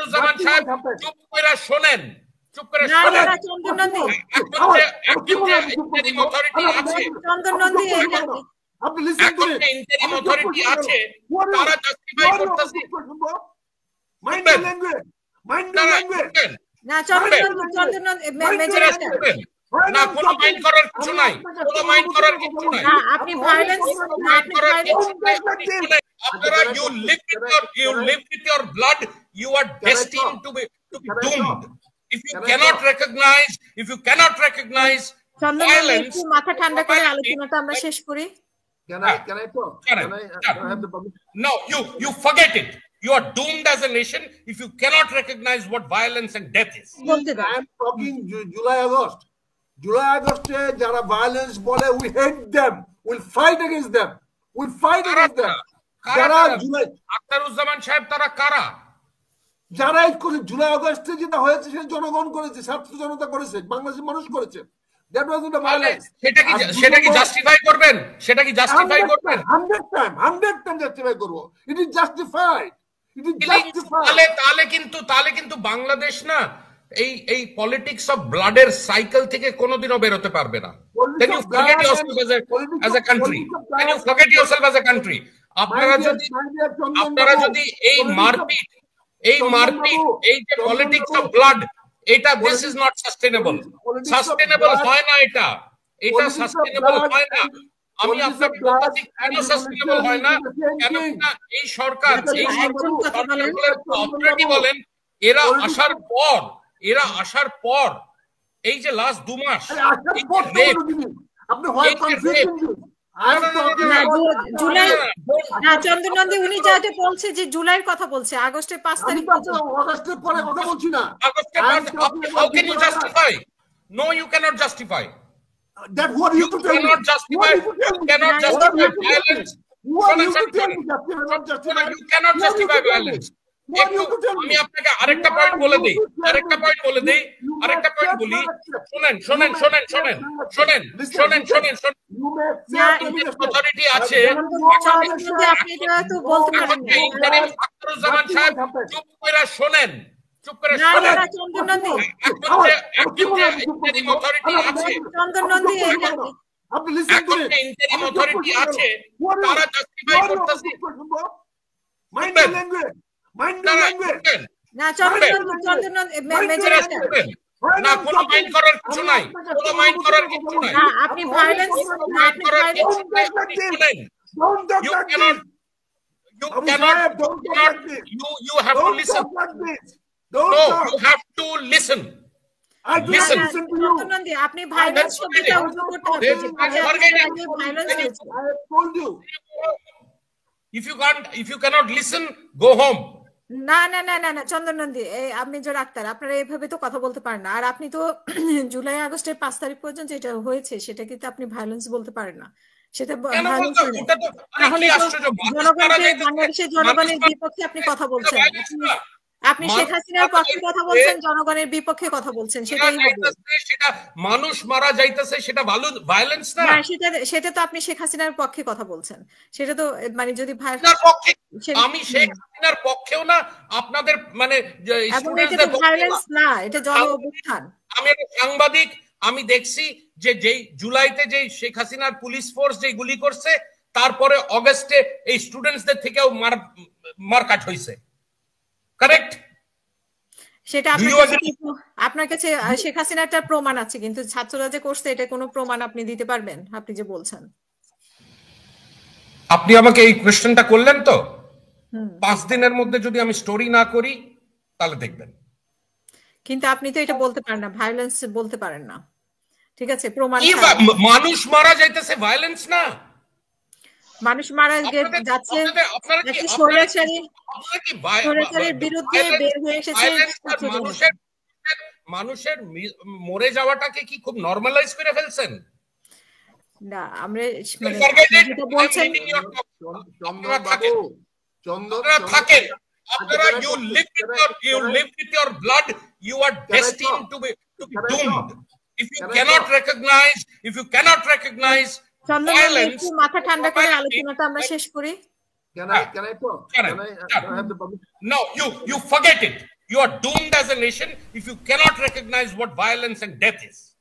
আখতারুজ্জামান সাহেব চুপ করে শোনেন, চুপ করে না না শোনেন। না চন্দন নন্দী এখন যে ইন্টারিম অথরিটি আছে, চন্দন নন্দী আপনি লিসেন এখন করেন। যে ইন্টারিম অথরিটি আছে তারা জাস্টিফাই করতেছে। Mind the language, mind the language. না চন্দন নন্দী মেজর না, কোনো মাইন্ড করার কিছু নাই, কোনো মাইন্ড করার কিছু নাই। না আপনি ভায়োলেন্স আপনারা you live with your blood, you are destined to be doomed. If you cannot recognize Chandan Nandi violence, একটু মাথা ঠান্ডা করে আলোচনাটা আমরা শেষ করি। Can I talk? Can I have the permission? no, you forget it. You are doomed as a nation if you cannot recognize what violence and death is. বলতে দাও। I am talking July, August. July, August যারা violence বলে, we hate them. We'll fight against them. We'll fight against them. যারা জুলাই আখতারুজ্জামান সাহেব তারা কারা? যারা এই করে জুলাই আগস্টে যেটা হয়েছে সেটা জনগণ করেছে, ছাত্র জনতা করেছে, বাংলাদেশের মানুষ করেছে। That was the violence. সেটা কি জাস্টিফাই করবেন? সেটা কি জাস্টিফাই করবেন? 100 time জাস্টিফাই করব। It is justified. It is justified. তাহলে কিন্তু বাংলাদেশ না এই পলিটিক্স অফ ব্লাডের সাইকেল থেকে কোনোদিনও বের হতে পারবে না। Can you forget yourself as a country? Can you forget yourself as a country? আপনারা যদি এই মারপিট এই যে পলিটিক্স অফ ব্লাড, এটা this is not sustainable. Sustainable হয় না, এটা সাস্টেনেবল হয় না। আমি আপনাকে বলতেছি কেন সাস্টেনেবল হয় না, কেন না এই সরকার অথরিটি বলেন এরা আসার পর এই যে লাস্ট 2 মাস আপনি হয় কনফিউশন জুলাই না চন্দন নন্দী উনি যাতে বলছে যে জুলাইয়ের কথা বলছে, আগস্টের 5 তারিখ আগস্টের পরে কথা বলছি না। How can you justify? No, you cannot justify. That what you to tell me. Cannot justify violence. You cannot justify violence. আমি আপনাকে আরেকটা পয়েন্ট বলে দেই, শোনেন। অথরিটি আছে, আপনি এটা তো বলতে পারেন না। আখতারুজ্জামান সাহেব চুপ করে শোনেন। না না চন্দন নন্দী এখন যে ইন্টারিম অথরিটি আছে, চন্দন নন্দী আপনি লিসেন করেন। ইন্টারিম অথরিটি আছে তারা জাস্টিফাই করতেছে। Mind the language, mind the language. না চন্দন নন্দী মেজর না, কোনো মাইন্ড করার কিছু নাই, কোনো মাইন্ড করার কিছু নাই। না আপনি violence you have to listen. No, you have to listen. Listen to you. চন্দন নন্দী আপনি ভায়োলেন্স শব্দটা উল্লেখ করতে হবে যে ভায়োলেন্স হয়েছে। I have told you. If you cannot listen, go home. না না না না না চন্দন নন্দী আপনি যে ডাক্তার, আপনারা এইভাবে তো কথা বলতে পারেন না। আর আপনি তো জুলাই আগস্টের 5 তারিখ পর্যন্ত যেটা হয়েছে সেটা কিন্তু আপনি ভায়োলেন্স বলতে পারেন না। সেটা ভায়োলেন্স তাহলে বাংলাদেশের জনগণের বিপক্ষে আপনি কথা বলছেন। আপনি শেখ হাসিনার পক্ষে কথা বলছেন, জনগণের বিপক্ষে কথা বলছেন। সেটাই সেটা মানুষ মারা যাইতেছে, সেটা ভায়োলেন্স না। সেটা তো আপনি শেখ হাসিনার পক্ষে কথা বলছেন। সেটা তো মানে যদি আমি শেখ হাসিনার পক্ষেও না, আপনাদের মানে ভায়োলেন্স না, এটা জন অভ্যুত্থান। আমি একটা সাংবাদিক, আমি দেখছি যে যেই জুলাইতে যে শেখ হাসিনার পুলিশ ফোর্স যে গুলি করছে, তারপরে অগস্টে এই স্টুডেন্টসদের থেকেও মারকাট হয়েছে। কারেক্ট? সেটা আপনার কাছে শেখ হাসিনার প্রমাণ আছে, কিন্তু ছাত্ররা যে করছে এটা কোনো প্রমাণ আপনি দিতে পারবেন? আপনি যে বলছেন, আপনি আমাকে এই কোশ্চেনটা করলেন তো, 5 দিনের মধ্যে যদি আমি স্টোরি না করি তাহলে দেখবেন। কিন্তু আপনি তো এটা বলতে পারেন না, ভায়োলেন্স বলতে পারেন না। ঠিক আছে, প্রমাণ। মানুষ মারা যাইতেছে, ভায়োলেন্স না। মানুষ মারা যাচ্ছে, স্বৈরাচারের বিরুদ্ধে বের হয়ে এসেছে। মানুষের মরে যাওয়াটাকে কি খুব নরমালাইজ করে ফেলছেন? না, আমরা বলছেন থাকেন আপনারা, you live with your blood, you are destined to be doomed. If you cannot recognize violence, মাথা ঠান্ডা করে আলোচনাটা আমরা শেষ করি। Can I talk? Can I have the permission? No, you forget it. You are doomed as a nation if you cannot recognize what violence and death is.